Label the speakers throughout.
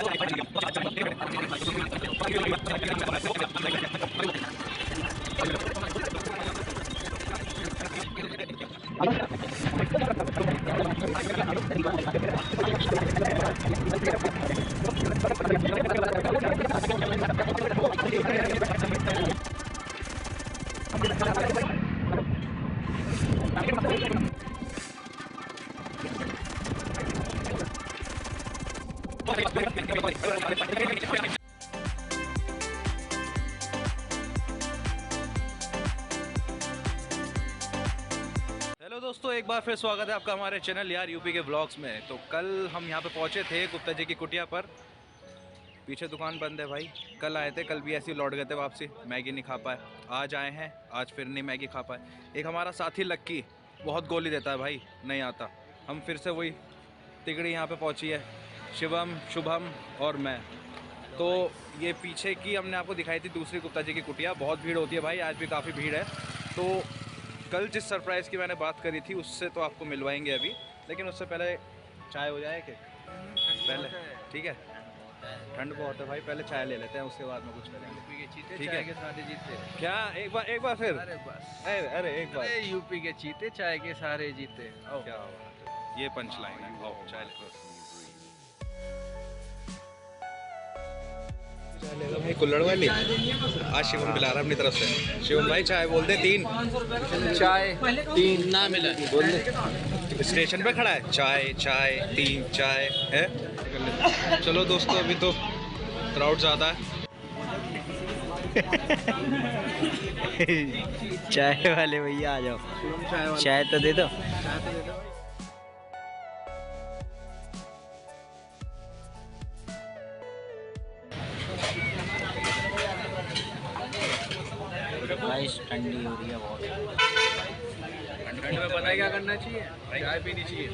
Speaker 1: Hello दोस्तों, एक बार फिर स्वागत है आपका हमारे चैनल यार यूपी के ब्लॉग्स में। तो कल हम यहाँ पे पहुँचे थे गुप्ता जी की कुटिया पर। पीछे दुकान बंद है भाई। कल आए थे, कल भी ऐसे ही लौट गए थे वापसी, मैगी नहीं खा पाए। आज आए हैं, आज फिर नहीं मैगी खा पाए। एक हमारा साथी लक्की बहुत गोली देता है भाई, नहीं आता। हम फिर से वही तिगड़ी यहाँ पे पहुँची है, शिवम, शुभम और मैं। तो ये पीछे की हमने आपको दिखाई थी दूसरी गुप्ता जी की कुटिया। बहुत भीड़ होती है भाई, आज भी काफ़ी भीड़ है। तो कल जिस सरप्राइज़ की मैंने बात करी थी उससे तो आपको मिलवाएंगे अभी, लेकिन उससे पहले चाय हो जाए कि पहले? ठीक है, ठंड बहुत है भाई, पहले चाय ले लेते हैं, उसके बाद में कुछ करेंगे। ठीक है,
Speaker 2: के सारे जीते
Speaker 1: क्या एक बार फिर?
Speaker 2: अरे बस,
Speaker 1: अरे एक बार,
Speaker 2: यूपी के चीते चाय के सारे जीते।
Speaker 1: क्या बात है, ये पंच लाइन है। आओ चाय ले भाई, कुल्हड़ वाली। आज शिवम पिला रहा है अपनी तरफ से। शिवम भाई चाय बोल दे, 3
Speaker 2: चाय 3 ना मिला, बोल दे।
Speaker 1: स्टेशन पे खड़ा है, चाय चाय 3 चाय है। चलो दोस्तों, अभी तो क्राउड ज़्यादा है।
Speaker 3: चाय वाले भैया आ जाओ, चाय तो दे दो। ठंडी हो रही है बहुत।
Speaker 1: ठंड में पता है क्या करना चाहिए? चाय पीनी चाहिए।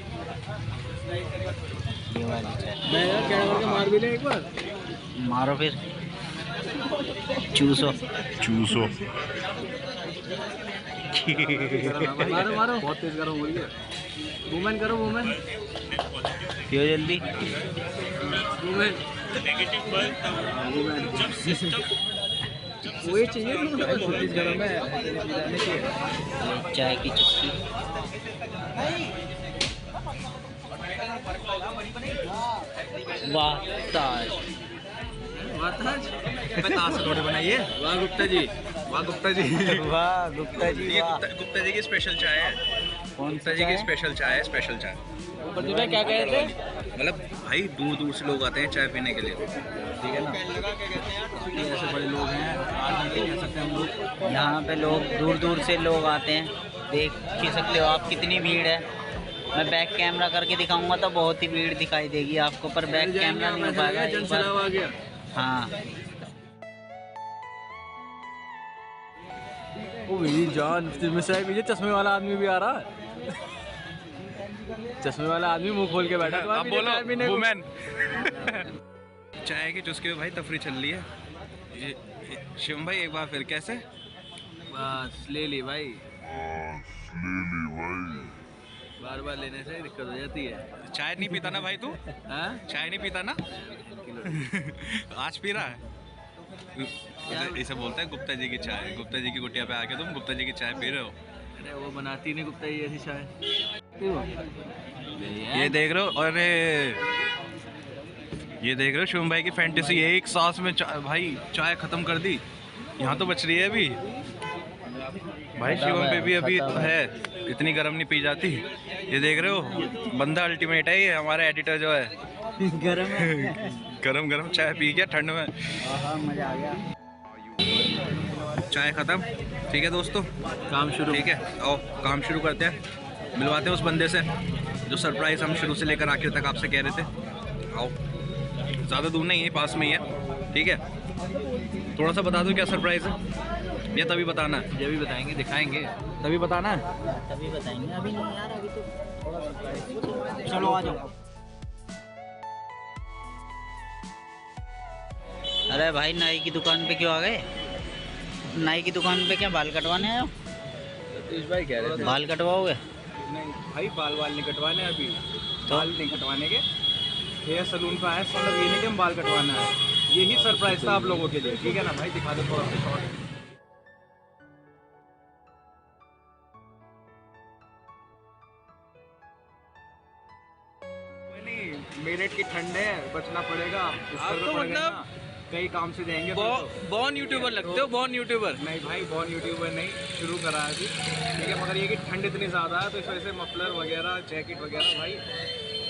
Speaker 3: ये वाली चाय
Speaker 2: मैं यार क्या करके मार भी ले एक बार।
Speaker 3: मारो फिर, चूसो।
Speaker 2: मारो मारो, बहुत तेज गर्म हो रही है। वुमेन करो, वुमेन
Speaker 3: पियो जल्दी।
Speaker 2: वुमेन वही चाहिए, बहुत तेज गर्म है।
Speaker 3: चाय की चुस्की। वाह ताज,
Speaker 1: थोड़े बनाइए।
Speaker 2: वाह गुप्ता जी,
Speaker 1: वाह गुप्ता जी,
Speaker 3: वाह गुप्ता जी,
Speaker 1: ये
Speaker 3: वाह।
Speaker 1: गुप्ता जी की स्पेशल चाय है।
Speaker 3: कौन
Speaker 1: गुप्ता
Speaker 3: सा
Speaker 1: जी की
Speaker 3: चाय?
Speaker 1: स्पेशल चाय है, स्पेशल चाय।
Speaker 2: प्रतिभा क्या कह रहे थे?
Speaker 1: मतलब भाई दूर दूर से लोग आते हैं चाय पीने के लिए, ठीक है ना।
Speaker 2: ऐसे बड़े लोग हैं, आज नहीं कह सकते हम लोग।
Speaker 3: यहाँ पे लोग दूर दूर से लोग आते हैं। देख ही सकते हो आप कितनी भीड़ है। मैं बैक कैमरा करके दिखाऊंगा तो बहुत ही भीड़ दिखाई देगी आपको, पर बैक कैमरा नहीं हो पाएगा एक बार।
Speaker 2: आ गया।
Speaker 3: हाँ,
Speaker 2: ओ मेरी जान, चश्मे वाला आदमी भी आ रहा है। चश्मे वाला आदमी मुंह खोल के बैठा।
Speaker 1: अब बोलो वुमेन। चाय की चुस्की में भाई तफरी चल रही है। शिवम भाई एक बार फिर कैसे?
Speaker 2: बस ले ली भाई, बार बार लेने से दिक्कत हो जाती है।
Speaker 1: चाय नहीं पीता ना भाई तू?
Speaker 2: हाँ?
Speaker 1: चाय नहीं पीता ना? आज पी रहा है। इसे बोलते हैं गुप्ता जी की चाय। गुप्ता जी की कुटिया पे आके तुम गुप्ता जी की चाय पी रहे हो।
Speaker 2: अरे वो बनाती नहीं गुप्ता जी ऐसी चाय।
Speaker 1: ये देख रहे हो, अरे ये देख रहे हो शिवम भाई की फैंटेसी, एक सांस में भाई चाय खत्म कर दी। यहाँ तो बच रही है अभी भाई। शिवम पे भी अभी है, इतनी गर्म नहीं पी जाती। ये देख रहे हो, बंदा अल्टीमेट है ये हमारा एडिटर जो है।
Speaker 3: गरम है।
Speaker 1: गरम गरम चाय पी गया ठंड में।
Speaker 3: मजा आ गया।
Speaker 1: चाय खत्म, ठीक है दोस्तों,
Speaker 2: काम शुरू।
Speaker 1: ठीक है, आओ काम शुरू करते हैं। मिलवाते हैं उस बंदे से जो सरप्राइज़ हम शुरू से लेकर आखिर तक आपसे कह रहे थे। आओ, ज़्यादा दूर नहीं है, पास में ही है, ठीक है। थोड़ा सा बता दो क्या सरप्राइज़ है, या तभी बताना है?
Speaker 2: ये भी बताएंगे, दिखाएंगे।
Speaker 1: तभी बताना है।
Speaker 3: तभी बताएंगे, अभी नहीं यार, अभी तो थोड़ा सरप्राइज। चलो आ जाओ। अरे भाई, नाई की दुकान पे क्यों आ गए? नाई की दुकान पे क्या बाल कटवाने आए हो?
Speaker 2: सतीश भाई कह रहे थे
Speaker 3: बाल कटवाओगे?
Speaker 1: नहीं भाई, बाल नहीं कटवाने अभी,
Speaker 3: तो
Speaker 1: बाल नहीं कटवाने के। हेयर सलून पे आए, मतलब ये नहीं कि हम बाल कटवाना है, यही सरप्राइज था आप लोगों के लिए, ठीक है ना भाई? दिखा दो थोड़ा सा शॉर्ट। नहीं, मेरठ की ठंड है, बचना पड़ेगा।
Speaker 4: आप तो मतलब
Speaker 1: कई काम से जाएंगे।
Speaker 4: बॉर्न यूट्यूबर लगते हो, बॉर्न यूट्यूबर।
Speaker 1: नहीं भाई, बॉर्न यूट्यूबर नहीं, शुरू करा है अभी, ठीक है। मगर ये कि ठंड इतनी ज़्यादा है तो इस वजह से मफलर वगैरह, जैकेट वगैरह भाई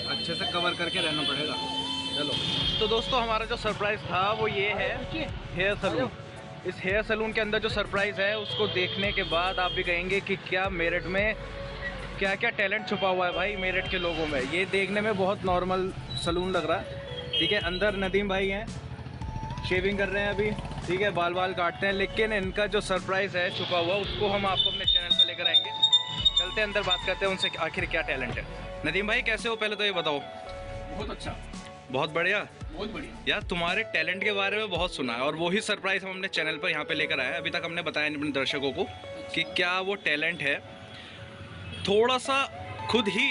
Speaker 1: अच्छे से कवर करके रहना पड़ेगा। चलो, तो दोस्तों हमारा जो सरप्राइज़ था वो ये है, हेयर सलून। इस हेयर सलून के अंदर जो सरप्राइज़ है उसको देखने के बाद आप भी कहेंगे कि क्या मेरठ में क्या क्या टैलेंट छुपा हुआ है भाई मेरठ के लोगों में। ये देखने में बहुत नॉर्मल सलून लग रहा है, ठीक है। अंदर नदीम भाई हैं, शेविंग कर रहे हैं अभी, ठीक है, बाल बाल काटते हैं। लेकिन इनका जो सरप्राइज़ है छुपा हुआ, उसको हम आपको अपने चैनल पर लेकर आएंगे। चलते हैं अंदर, बात करते हैं उनसे आखिर क्या टैलेंट है। नदीम भाई कैसे हो, पहले तो ये बताओ।
Speaker 4: बहुत अच्छा,
Speaker 1: बहुत बढ़िया।
Speaker 4: बहुत बढ़िया।
Speaker 1: यार तुम्हारे टैलेंट के बारे में बहुत सुना है और वही सरप्राइज़ हम अपने चैनल पर यहाँ पे लेकर आए हैं। अभी तक हमने बताया नहीं अपने दर्शकों को कि क्या वो टैलेंट है। थोड़ा सा खुद ही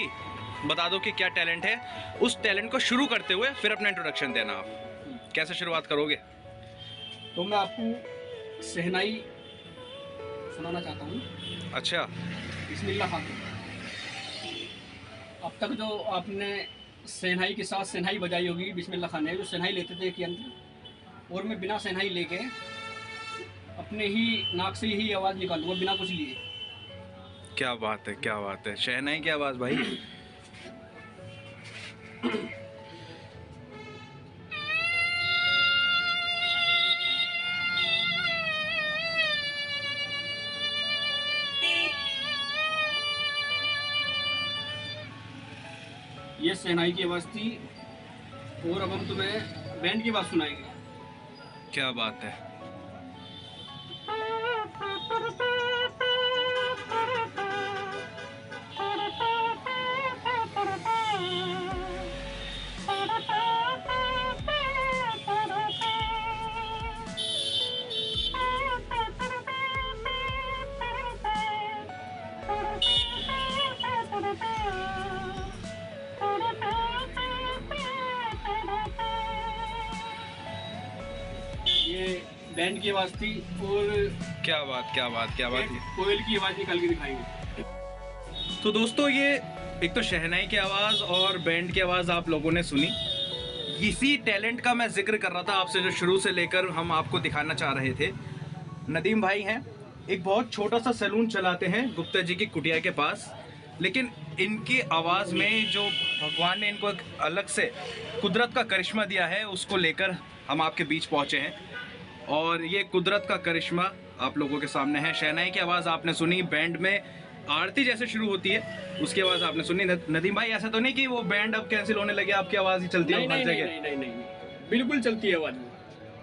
Speaker 1: बता दो कि क्या टैलेंट है। उस टैलेंट को शुरू करते हुए फिर अपना इंट्रोडक्शन देना। आप कैसे शुरुआत करोगे?
Speaker 4: तो मैं आपको शहनाई सुनाना चाहता हूँ।
Speaker 1: अच्छा,
Speaker 4: बिस्मिल्लाह खान। अब तक जो आपने शहनाई के साथ शहनाई बजाई होगी, बिस्मिल्लाह खान है जो शहनाई लेते थे कि अंदर, और मैं बिना शहनाई लेके अपने ही नाक से ही आवाज़ निकालूंगा बिना कुछ लिए।
Speaker 1: क्या बात है, क्या बात है। शहनाई की आवाज़ भाई।
Speaker 4: ये शहनाई की आवाज़ थी। और अब हम तुम्हें बैंड की आवाज़ सुनाएंगे।
Speaker 1: क्या बात है।
Speaker 4: ये बैंड की आवाज़ थी। और
Speaker 1: क्या बात, क्या बात, क्या बात है।
Speaker 4: कोयल की आवाज़ निकाल के दिखाएंगे।
Speaker 1: तो दोस्तों ये एक तो शहनाई की आवाज़ और बैंड की आवाज़ आप लोगों ने सुनी। इसी टैलेंट का मैं जिक्र कर रहा था आपसे, जो शुरू से लेकर हम आपको दिखाना चाह रहे थे। नदीम भाई हैं, एक बहुत छोटा सा सैलून चलाते हैं गुप्ता जी की कुटिया के पास। लेकिन इनकी आवाज़ में जो भगवान ने इनको एक अलग से कुदरत का करिश्मा दिया है, उसको लेकर हम आपके बीच पहुँचे हैं। और ये कुदरत का करिश्मा आप लोगों के सामने है। शहनाई की आवाज़ आपने सुनी, बैंड में आरती जैसे शुरू होती है उसकी आवाज़ आपने सुनी। नदीम भाई ऐसा तो नहीं कि वो बैंड अब कैंसिल होने लगे, आपकी आवाज़ ही चलती है हर जगह?
Speaker 4: नहीं, बिल्कुल चलती है आवाज़,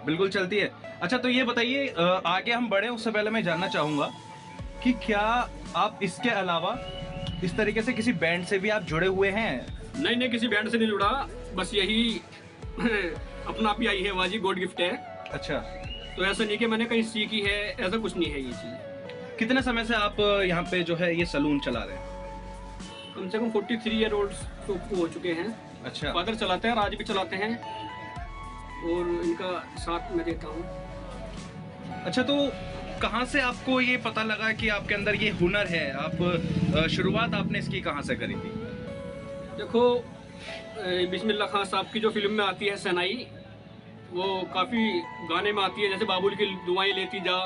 Speaker 1: बिल्कुल चलती है। अच्छा, तो ये बताइए, आगे हम बढ़े उससे पहले मैं जानना चाहूँगा कि क्या आप इसके अलावा इस तरीके से किसी बैंड से भी आप जुड़े हुए हैं?
Speaker 4: नहीं, किसी बैंड से नहीं जुड़ा, बस यही अपना आप ही आई है आवाज़ ही, गॉड गिफ्ट है।
Speaker 1: अच्छा,
Speaker 4: तो ऐसा नहीं कि मैंने कहीं सीखी है, ऐसा कुछ नहीं है ये चीज़।
Speaker 1: कितने समय से आप यहाँ पे जो है ये सलून चला रहे हैं?
Speaker 4: कम से कम 43 ईयर ओल्ड तो हो चुके हैं।
Speaker 1: अच्छा,
Speaker 4: फादर चलाते हैं और आज भी चलाते हैं, और इनका साथ मैं देता हूँ।
Speaker 1: अच्छा, तो कहाँ से आपको ये पता लगा कि आपके अंदर ये हुनर है? आप शुरुआत आपने इसकी कहाँ से करी थी?
Speaker 4: देखो, बिस्मिल्लाह खान साहब की जो फिल्म में आती है शहनाई, वो काफ़ी गाने में आती है, जैसे बाबुल की दुआएं लेती जा,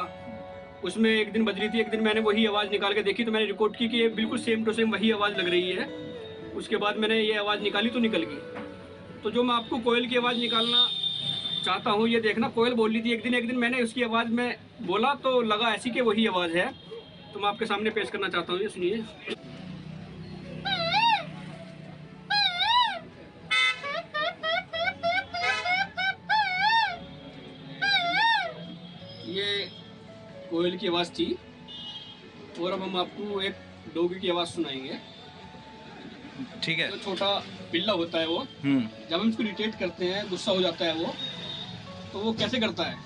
Speaker 4: उसमें एक दिन बज रही थी। एक दिन मैंने वही आवाज़ निकाल के देखी तो मैंने रिकॉर्ड की कि ये बिल्कुल सेम टू सेम वही आवाज़ लग रही है। उसके बाद मैंने ये आवाज़ निकाली तो निकल गई। तो जो मैं आपको कोयल की आवाज़ निकालना चाहता हूँ, ये देखना, कोयल बोल रही थी एक दिन मैंने उसकी आवाज़ में बोला तो लगा ऐसी कि वही आवाज़ है। तो मैं आपके सामने पेश करना चाहता हूँ, ये सुनिए। ये कोयल की आवाज़ थी। और अब हम आपको एक डॉगी की आवाज़ सुनाएंगे।
Speaker 1: ठीक है।
Speaker 4: जो छोटा पिल्ला होता है वो, जब हम इसको इरिटेट करते हैं, गुस्सा हो जाता है वो, तो वो कैसे करता है।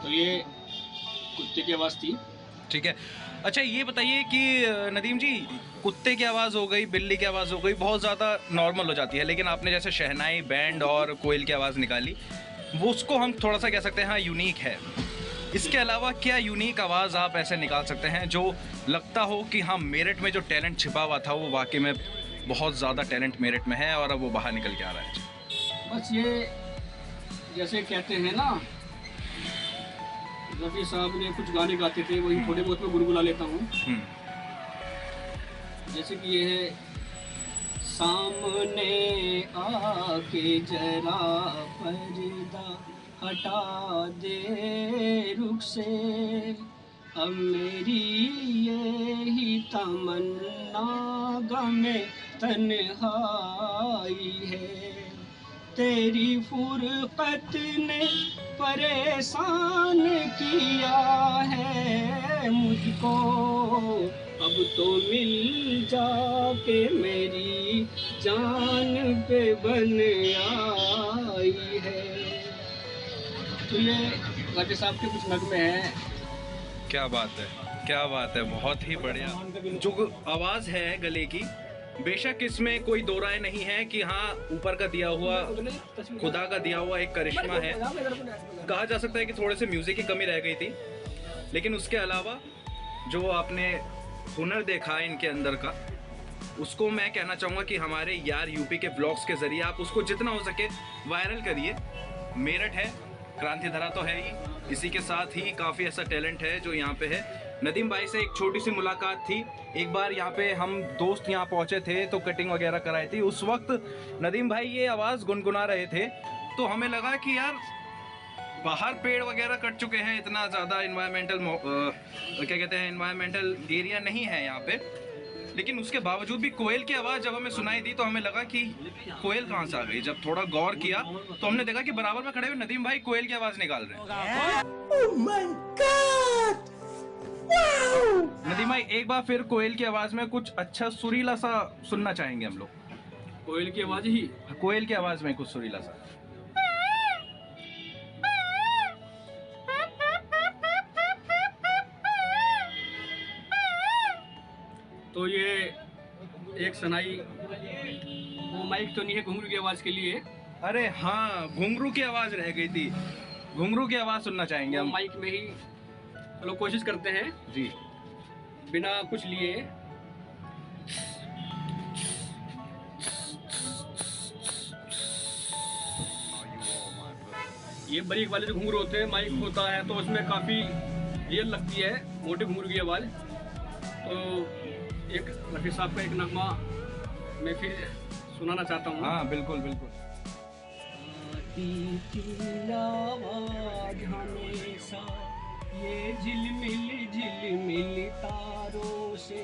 Speaker 4: तो ये कुत्ते की आवाज़ थी।
Speaker 1: ठीक है। अच्छा ये बताइए कि नदीम जी, कुत्ते की आवाज़ हो गई, बिल्ली की आवाज़ हो गई, बहुत ज़्यादा नॉर्मल हो जाती है, लेकिन आपने जैसे शहनाई, बैंड और कोयल की आवाज़ निकाली, वो उसको हम थोड़ा सा कह सकते हैं हाँ यूनिक है। इसके अलावा क्या यूनिक आवाज़ आप ऐसे निकाल सकते हैं जो लगता हो कि हाँ मेरठ में जो टैलेंट छिपा हुआ था वो वाकई में बहुत ज़्यादा टैलेंट मेरठ में है और अब वो बाहर निकल के आ रहा है?
Speaker 4: बस ये जैसे कहते हैं ना, रफ़ी साहब ने कुछ गाने गाते थे, वही थोड़े बहुत मैं गुनगुना लेता हूँ। जैसे कि ये है, सामने आके जरा पर्दा हटा दे रुख से, अब मेरी यही तमन्ना गमे तन्हाई है, तेरी फुरकत ने परेशान किया है मुझको, अब तो मिल जाके मेरी जान पे बन आई है। तो ये गाजी साहब के कुछ नगमे हैं।
Speaker 1: क्या बात है, क्या बात है, बहुत ही बढ़िया। जो आवाज़ है गले की, बेशक इसमें कोई दो राय नहीं है कि हाँ ऊपर का दिया हुआ, खुदा का दिया हुआ एक करिश्मा है। कहा जा सकता है कि थोड़े से म्यूज़िक की कमी रह गई थी, लेकिन उसके अलावा जो आपने हुनर देखा इनके अंदर का, उसको मैं कहना चाहूँगा कि हमारे यार यूपी के ब्लॉग्स के ज़रिए आप उसको जितना हो सके वायरल करिए। मेरठ है, क्रांति धरा तो है ही, इसी के साथ ही काफ़ी ऐसा टैलेंट है जो यहाँ पे है। नदीम भाई से एक छोटी सी मुलाकात थी, एक बार यहाँ पे हम दोस्त यहाँ पहुँचे थे तो कटिंग वगैरह कराई थी। उस वक्त नदीम भाई ये आवाज़ गुनगुना रहे थे, तो हमें लगा कि यार बाहर पेड़ वगैरह कट चुके हैं, इतना ज़्यादा इन्वायरमेंटल क्या कहते हैं इन्वायरमेंटल एरिया नहीं है यहाँ पे, लेकिन उसके बावजूद भी कोयल की आवाज़ जब हमें सुनाई दी तो हमें लगा कि कोयल कहाँ से आ गई। जब थोड़ा गौर किया तो हमने देखा कि बराबर में खड़े हुए नदीम भाई कोयल की आवाज़ निकाल रहे हैं।
Speaker 5: Oh my God! Wow!
Speaker 1: Nadeem भाई एक बार फिर कोयल की आवाज़ में कुछ अच्छा सुरीला सा सुनना चाहेंगे हम लोग।
Speaker 4: कोयल की आवाज़ ही,
Speaker 1: कोयल की आवाज़ में कुछ सुरीला सा।
Speaker 4: तो ये एक सनाई, वो माइक तो नहीं है घुंघरू की आवाज़ के लिए।
Speaker 1: अरे हाँ, घुंघरू की आवाज़ रह गई थी, घुंघरू की आवाज़ सुनना चाहेंगे हम।
Speaker 4: माइक में ही चलो कोशिश करते हैं
Speaker 1: जी,
Speaker 4: बिना कुछ लिए। ये बारीक वाले जो घुंघरू होते हैं, माइक होता है तो उसमें काफ़ी रियल लगती है मोटे घुंघरू की आवाज़। तो एक रफ़ी साहब का एक नगमा मैं फिर सुनाना चाहता हूँ।
Speaker 1: हाँ बिल्कुल बिल्कुल।
Speaker 4: आती थी आवाज़ हमेशा ये झिलमिल झिलमिल तारों से,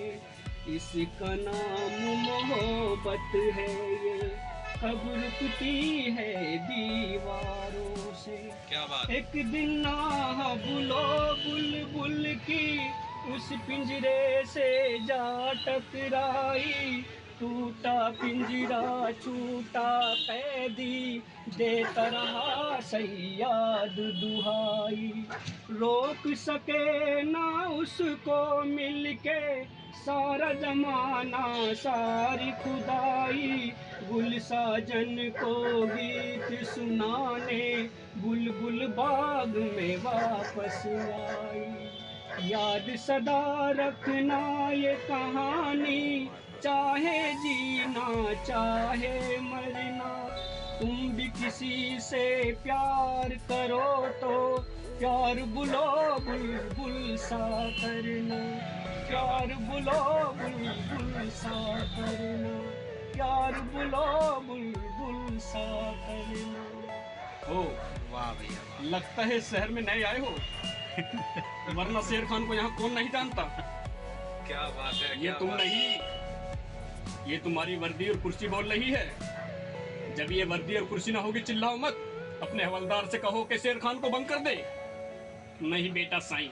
Speaker 4: इसका नाम मोहब्बत है, ये कब रुकती है दीवारों से।
Speaker 1: क्या बात।
Speaker 4: एक दिन ना बुलो बुलबुल की उस पिंजरे से जा टकराई, टूटा पिंजरा छूटा कैदी, देता रहा सैयाद दुहाई, रोक सके ना उसको मिलके सारा जमाना सारी खुदाई, गुल साजन को गीत सुनाने बुलबुल बाग में वापस आई, याद सदा रखना ये कहानी, चाहे जीना चाहे मरना, तुम भी किसी से प्यार करो तो प्यार बुलो बुलबुल सा करना, प्यार बुलो बुलबुल सा करना, प्यार बुलो बुलबुल सा करना। ओ
Speaker 1: वाह भैया,
Speaker 4: लगता है शहर में नए आए हो, वरना शेर खान को यहाँ कौन नहीं जानता।
Speaker 1: क्या बात है।
Speaker 4: ये तुम नहीं, ये तुम्हारी वर्दी और कुर्सी बोल रही है। जब ये वर्दी और कुर्सी ना होगी चिल्लाओ मत, अपने हवलदार से कहो कि शेर खान को बंद कर दे। नहीं बेटा साईं।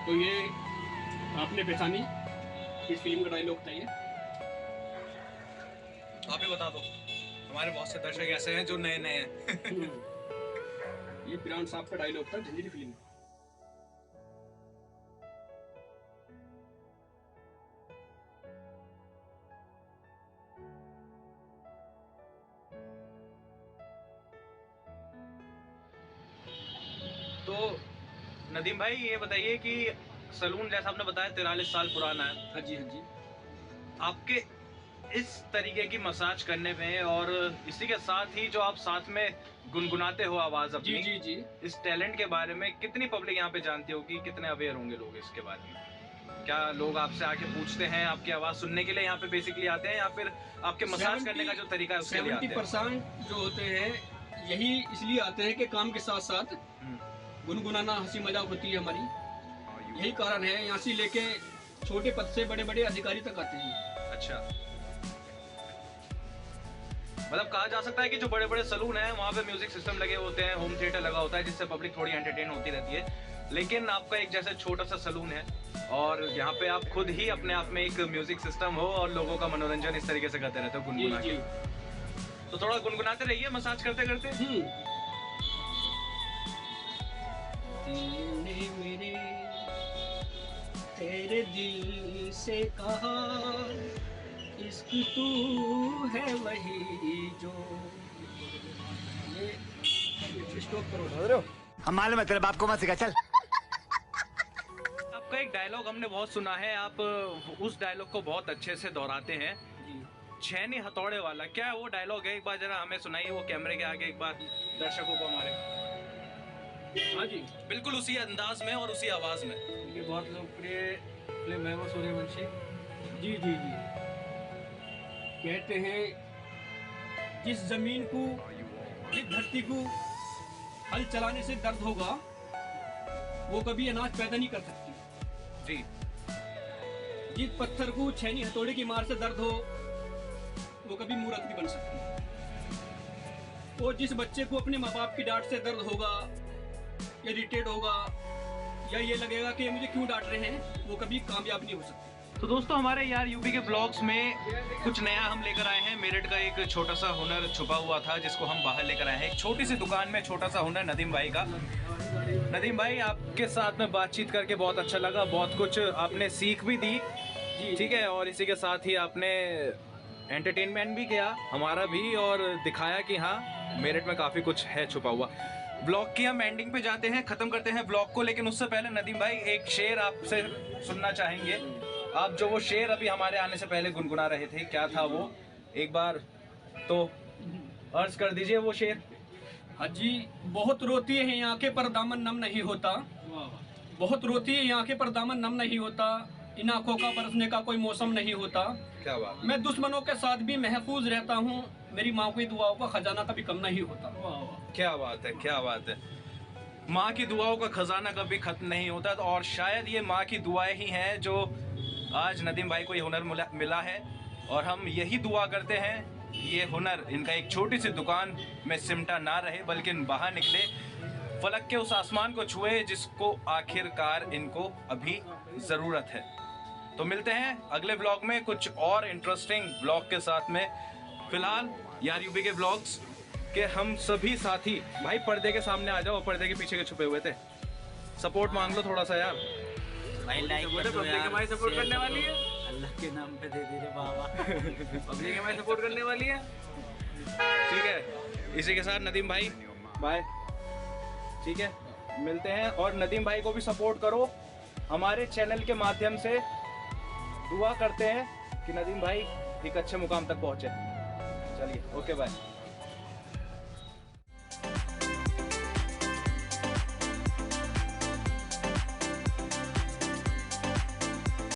Speaker 4: तो ये आपने पहचानी इस फिल्म का डायलॉग था। ये
Speaker 1: आप ही बता दो, हमारे बहुत से दर्शक ऐसे हैं जो नए नए हैं।
Speaker 4: ये पिरान साहब का डायलॉग था झंझरी फिल्म।
Speaker 1: नदीम भाई ये बताइए कि सलून जैसा आपने बताया 43 साल पुराना है,
Speaker 4: हाँ जी, हाँ जी।
Speaker 1: आपके इस तरीके की मसाज करने में और इसी के साथ ही जो आप साथ में गुनगुनाते हो आवाज
Speaker 4: जी
Speaker 1: अपनी,
Speaker 4: जी जी।
Speaker 1: इस टैलेंट के बारे में कितनी पब्लिक यहाँ पे जानती होगी, कितने अवेयर होंगे लोग इसके बारे में? क्या लोग आपसे आके पूछते हैं, आपकी आवाज सुनने के लिए यहाँ पे बेसिकली आते हैं, या फिर आपके मसाज करने का जो तरीका है उसके लिए आते हैं?
Speaker 4: 70% जो होते हैं यही इसलिए आते हैं कि काम के साथ साथ गुनगुनाना, हंसी मजाक होती है हमारी, यही कारण है। यहाँ से लेके छोटे पद से बड़े बड़े अधिकारी तक आते हैं।
Speaker 1: अच्छा, मतलब कहा जा सकता है कि जो बड़े बड़े सलून हैं वहाँ पे म्यूजिक सिस्टम लगे होते हैं, होम थिएटर लगा होता है जिससे पब्लिक थोड़ी एंटरटेन होती रहती है, लेकिन आपका एक जैसे छोटा सा सलून है और यहाँ पे आप खुद ही अपने आप में एक म्यूजिक सिस्टम हो और लोगों का मनोरंजन इस तरीके से करते रहते हो गुनगुना के। तो थोड़ा गुनगुनाते रहिए मसाज करते करते।
Speaker 4: मेरे तेरे दिल से कहा इश्क तू है वही जो ये स्टॉप करो।
Speaker 5: हम मालूम है तेरे बाप को मत सिखा, चल।
Speaker 1: आपका एक डायलॉग हमने बहुत सुना है, आप उस डायलॉग को बहुत अच्छे से दोहराते हैं, छैनी हथौड़े वाला। क्या है वो डायलॉग है? एक बार जरा हमें सुनाइए वो कैमरे के आगे, एक बार दर्शकों को हमारे।
Speaker 4: हाँ जी,
Speaker 1: बिल्कुल उसी अंदाज में और उसी आवाज में।
Speaker 2: ये बहुत लोकप्रिय फिल्म है वो सूर्यवंशी।
Speaker 4: जी जी जी। कहते हैं जिस जमीन को, जिस धरती को हल चलाने से दर्द होगा वो कभी अनाज पैदा नहीं कर सकती।
Speaker 1: जी।
Speaker 4: जिस पत्थर को छैनी हथौड़े की मार से दर्द हो वो कभी मूर्त नहीं बन सकती। और जिस बच्चे को अपने माँ बाप की डांट से दर्द होगा, इरिटेट होगा, या ये लगेगा कि मुझे क्यों डांट रहे हैं, वो कभी कामयाब नहीं हो सकती।
Speaker 1: तो दोस्तों हमारे यार यूपी के ब्लॉग्स में कुछ नया हम लेकर आए हैं। मेरठ का एक छोटा सा हुनर छुपा हुआ था जिसको हम बाहर लेकर आए हैं। एक छोटी सी दुकान में छोटा सा हुनर नदीम भाई का। नदीम भाई आपके साथ में बातचीत करके बहुत अच्छा लगा, बहुत कुछ आपने सीख भी दी, ठीक है, और इसी के साथ ही आपने एंटरटेनमेंट भी किया हमारा भी, और दिखाया कि हाँ मेरठ में काफ़ी कुछ है छुपा हुआ। ब्लॉग की हम एंडिंग पे जाते हैं, ख़त्म करते हैं ब्लॉग को, लेकिन उससे पहले नदीम भाई एक शेर आपसे सुनना चाहेंगे। आप जो वो शेर अभी हमारे आने से पहले गुनगुना रहे थे, क्या था वो? एक बार तो अर्ज कर दीजिए वो शेर।
Speaker 4: हाँ जी। बहुत रोती है आंखें पर दामन नम नहीं होता, बहुत रोती है आंखें पर दामन नम नहीं होता, इन आंखों का बरसने का कोई मौसम नहीं होता।
Speaker 1: क्या बात।
Speaker 4: मैं दुश्मनों के साथ भी महफूज रहता हूँ, मेरी माँ की दुआओं का खजाना कभी कम नहीं होता।
Speaker 1: क्या बात है, क्या बात है। माँ की दुआओं का खजाना कभी खत्म नहीं होता, और शायद ये माँ की दुआएं ही हैं जो आज नदीम भाई को ये हुनर मिला है, और हम यही दुआ करते हैं ये हुनर इनका एक छोटी सी दुकान में सिमटा ना रहे, बल्कि बाहर निकले, फलक के उस आसमान को छुए जिसको आखिरकार इनको अभी ज़रूरत है। तो मिलते हैं अगले ब्लॉग में कुछ और इंटरेस्टिंग ब्लॉग के साथ में। फिलहाल यार यूपी के ब्लॉग्स के हम सभी साथी भाई पर्दे के सामने आ जाओ, पर्दे के पीछे के छुपे हुए थे, सपोर्ट मांग लो थोड़ा सा यार।
Speaker 3: भाई लाइक कर दो यार,
Speaker 1: हमारी सपोर्ट करने वाली है,
Speaker 3: अल्लाह के नाम पे दे दे रे बाबा।
Speaker 1: पब्लिक हमारी सपोर्ट करने वाली है, ठीक है। इसी के साथ नदीम भाई बाय, ठीक है, मिलते हैं। और नदीम भाई को भी सपोर्ट करो हमारे चैनल के माध्यम से, दुआ करते हैं कि नदीम भाई एक अच्छे मुकाम तक पहुंचे। चलिए, ओके बाय।